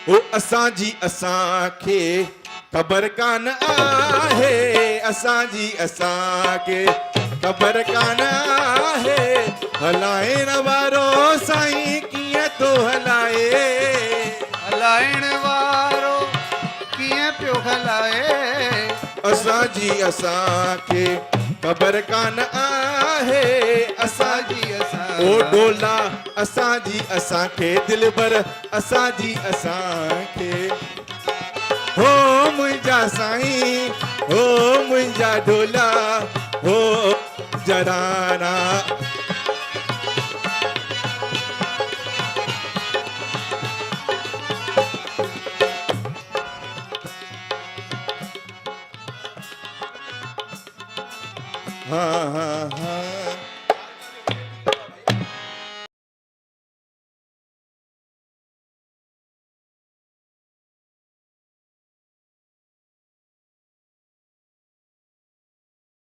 ओ असांजी असांखे ख़बर कान आहे, असांजी असांखे ख़बर कान आहे, हलाइण वारो साईं कीअं थो हलाए, हलाइण वारो कीअं पियो हलाए। असांजी असांखे ख़बर कान आहे, असांजी असां ओ डोला असांजी असांखे दिलबर असांजी असांखे। हो मुंहिंजा साईं, हो मुंहिंजा डोला, हो जराना। हाँ हाँ हाँ